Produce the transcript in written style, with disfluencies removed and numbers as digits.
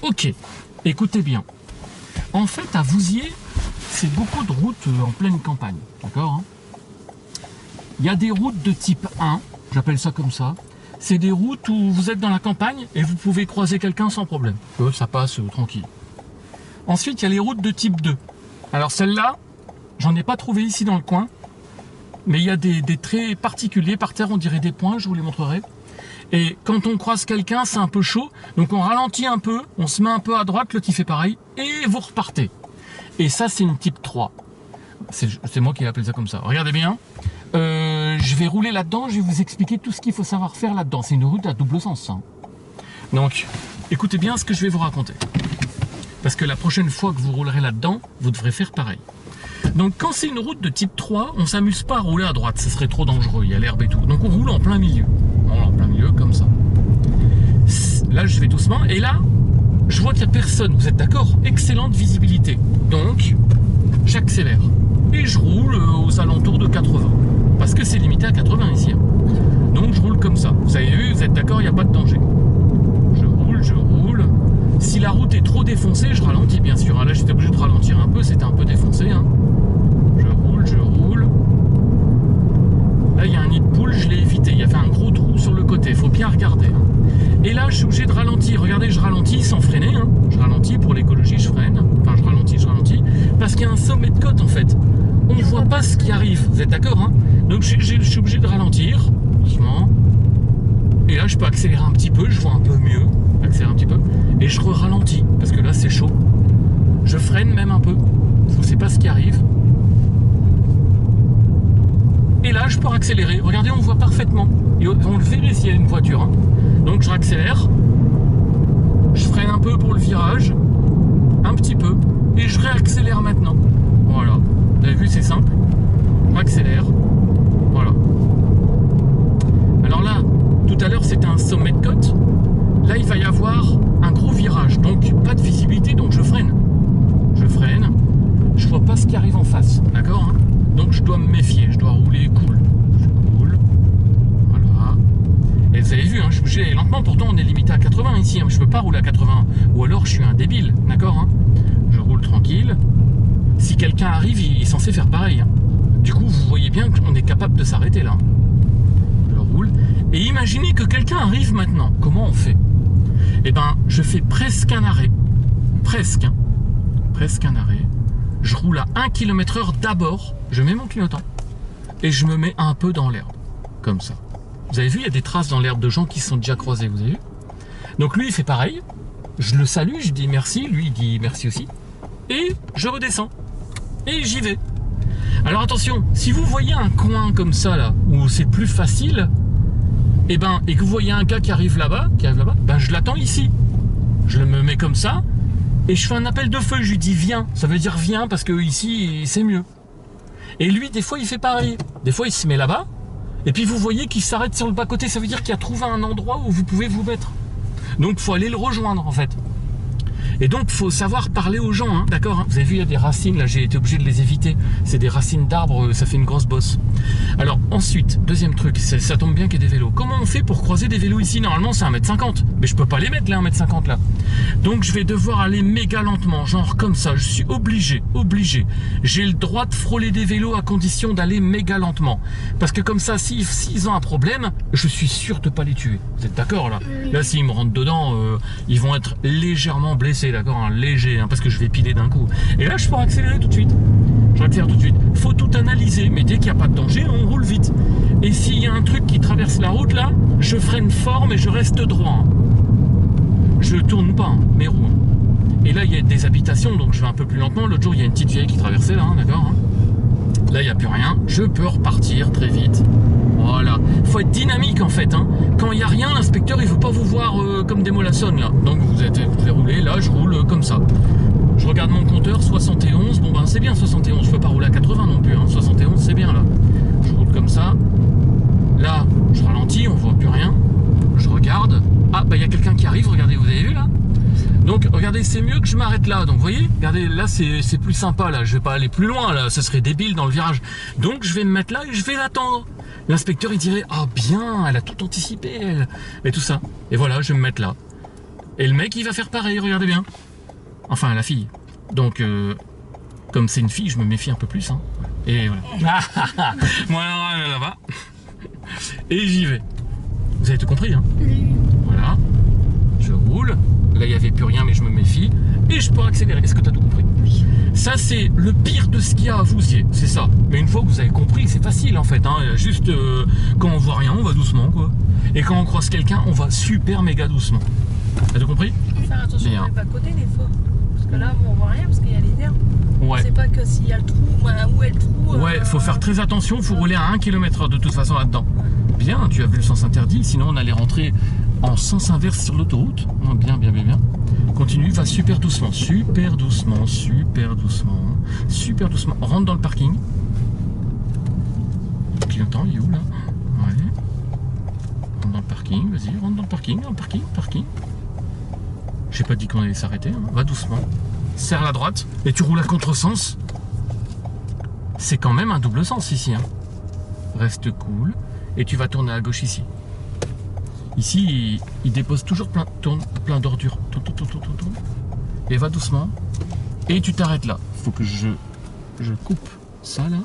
Ok, écoutez bien. En fait, à Vouziers, c'est beaucoup de routes en pleine campagne, d'accord, hein. Il y a des routes de type 1, j'appelle ça comme ça. C'est des routes où vous êtes dans la campagne et vous pouvez croiser quelqu'un sans problème. Ça passe tranquille. Ensuite, il y a les routes de type 2. Alors celle-là, j'en ai pas trouvé ici dans le coin. Mais il y a des traits particuliers. Par terre, on dirait des points, je vous les montrerai. Et quand on croise quelqu'un, c'est un peu chaud. Donc on ralentit un peu, on se met un peu à droite, l'autre il fait pareil. Et vous repartez. Et ça, c'est une type 3. C'est moi qui appelle ça comme ça. Regardez bien. Je vais rouler là-dedans, je vais vous expliquer tout ce qu'il faut savoir faire là-dedans. C'est une route à double sens, hein. Donc, écoutez bien ce que je vais vous raconter. Parce que la prochaine fois que vous roulerez là-dedans, vous devrez faire pareil. Donc, quand c'est une route de type 3, on ne s'amuse pas à rouler à droite. Ce serait trop dangereux, il y a l'herbe et tout. Donc, on roule en plein milieu. On roule en plein milieu, comme ça. Là, je vais doucement. Et là, je vois qu'il n'y a personne. Vous êtes d'accord? Excellente visibilité. Donc, j'accélère. Et je roule aux alentours de 80. Parce que c'est limité à 80 ici. Donc je roule comme ça. Vous avez vu, vous êtes d'accord, il n'y a pas de danger. Je roule. Si la route est trop défoncée, je ralentis bien sûr. Là j'étais obligé de ralentir un peu, c'était un peu défoncé, hein. Je roule. Là il y a un nid de poule, je l'ai évité. Il y a fait un gros trou sur le côté, il faut bien regarder, hein. Et là je suis obligé de ralentir. Regardez, je ralentis sans freiner, hein. Je ralentis pour l'écologie, je freine. Enfin je ralentis. Parce qu'il y a un sommet de côte en fait. On ne voit pas ce qui arrive, vous êtes d'accord, hein? Donc je suis obligé de ralentir, doucement. Et là je peux accélérer un petit peu, je vois un peu mieux. Accélérer un petit peu. Et je ralentis, parce que là c'est chaud. Je freine même un peu. Je ne sais pas ce qui arrive. Et là je peux accélérer. Regardez, on voit parfaitement. Et on le verrait s'il y a une voiture, hein. Donc je réaccélère. Je freine un peu pour le virage. Un petit peu. Et je réaccélère maintenant. Voilà. Vous avez vu, c'est simple. J'accélère. Voilà. Alors là, tout à l'heure, c'était un sommet de côte. Là, il va y avoir un gros virage. Donc, pas de visibilité, donc je freine. Je vois pas ce qui arrive en face. D'accord, hein? Donc, je dois me méfier. Je dois rouler cool. Je roule. Voilà. Et vous avez vu, hein, je suis obligé lentement. Pourtant, on est limité à 80 ici. Hein. Je peux pas rouler à 80. Ou alors, je suis un débile. D'accord, hein? Je roule tranquille. Si quelqu'un arrive, il est censé faire pareil, hein. Du coup, vous voyez bien qu'on est capable de s'arrêter là. Je roule. Et imaginez que quelqu'un arrive maintenant. Comment on fait? Eh ben, je fais presque un arrêt. Presque, hein. Presque un arrêt. Je roule à 1 km/h d'abord. Je mets mon clignotant. Et je me mets un peu dans l'herbe. Comme ça. Vous avez vu, il y a des traces dans l'herbe de gens qui se sont déjà croisés. Vous avez vu? Donc lui, il fait pareil. Je le salue, je dis merci. Lui, il dit merci aussi. Et je redescends. Et j'y vais. Alors attention, si vous voyez un coin comme ça là, où c'est plus facile, et que vous voyez un gars qui arrive là-bas, ben je l'attends ici. Je me mets comme ça, et je fais un appel de feu, je lui dis viens. Ça veut dire viens parce que ici c'est mieux. Et lui, des fois il fait pareil. Des fois il se met là-bas, et puis vous voyez qu'il s'arrête sur le bas-côté, ça veut dire qu'il a trouvé un endroit où vous pouvez vous mettre. Donc il faut aller le rejoindre en fait. Et donc, il faut savoir parler aux gens, hein, d'accord, hein. Vous avez vu, il y a des racines, là, j'ai été obligé de les éviter. C'est des racines d'arbres, ça fait une grosse bosse. Alors, ensuite, deuxième truc, ça tombe bien qu'il y ait des vélos. Comment on fait pour croiser des vélos ici? Normalement, c'est 1,50 m. Mais je peux pas les mettre, là, 1,50 m, là. Donc, je vais devoir aller méga lentement, genre comme ça. Je suis obligé. J'ai le droit de frôler des vélos à condition d'aller méga lentement. Parce que comme ça, s'ils ont un problème, je suis sûr de pas les tuer. Vous êtes d'accord, là? Là, s'ils me rentrent dedans, ils vont être légèrement blessés. D'accord, hein, léger, hein, parce que je vais piler d'un coup. Et là, je peux accélérer tout de suite. J'accélère tout de suite. Faut tout analyser, mais dès qu'il n'y a pas de danger, on roule vite. Et s'il y a un truc qui traverse la route, là, je freine fort, mais je reste droit. Hein. Je tourne pas, hein, mes roues. Hein. Et là, il y a des habitations, donc je vais un peu plus lentement. L'autre jour, il y a une petite vieille qui traversait, là, hein, d'accord, hein. Là, il n'y a plus rien. Je peux repartir très vite. Voilà. Il faut être dynamique, en fait. Hein. Quand il n'y a rien, l'inspecteur, il ne veut pas vous voir comme des mollassonnes, là. Donc, vous devez rouler. Là, je roule comme ça. Je regarde mon compteur, 71. Bon, ben, c'est bien, 71. Je ne peux pas rouler à 80 non plus. Hein. 71, c'est bien, là. Je roule comme ça. Là, je ralentis. On ne voit plus rien. Je regarde. Ah, bah, il y a quelqu'un qui arrive. Regardez, vous avez vu, là? Donc regardez, c'est mieux que je m'arrête là. Donc vous voyez, regardez, là c'est plus sympa là. Je vais pas aller plus loin là, ça serait débile dans le virage. Donc je vais me mettre là et je vais l'attendre. L'inspecteur il dirait ah bien, elle a tout anticipé elle. Et tout ça. Et voilà, je vais me mettre là. Et le mec, il va faire pareil, regardez bien. Enfin, la fille. Donc, comme c'est une fille, je me méfie un peu plus. Hein. Et voilà. Moi, alors, là-bas. Et j'y vais. Vous avez tout compris, hein? Voilà. Je roule. Là, il n'y avait plus rien, mais je me méfie. Et je peux accélérer. Est-ce que tu as tout compris? Oui. Ça, c'est le pire de ce qu'il y a à Vouziers. C'est ça. Mais une fois que vous avez compris, c'est facile, en fait. Hein. Juste, quand on voit rien, on va doucement, quoi. Et quand on croise quelqu'un, on va super méga doucement. T'as tout compris? Il faut faire attention de ne pas côté des fois. Parce que là, on voit rien parce qu'il y a les herbes. Ouais. C'est pas que s'il y a le trou, où est le trou. Ouais, faut faire très attention, faut rouler à 1 km/h de toute façon là-dedans. Bien, tu as vu le sens interdit, sinon on allait rentrer en sens inverse sur l'autoroute. Bien, bien, bien, bien. Continue, va super doucement, super doucement, super doucement, super doucement. Rentre dans le parking. Le clignotant, il est où là? Ouais. Rentre dans le parking, vas-y, rentre dans le parking, parking. J'ai pas dit qu'on allait s'arrêter, hein. Va doucement. Serre la droite et tu roules à contresens. C'est quand même un double sens ici. Hein. Reste cool. Et tu vas tourner à gauche ici. Ici, il dépose toujours plein d'ordures. Tourne. Et va doucement. Et tu t'arrêtes là. Faut que je coupe ça là.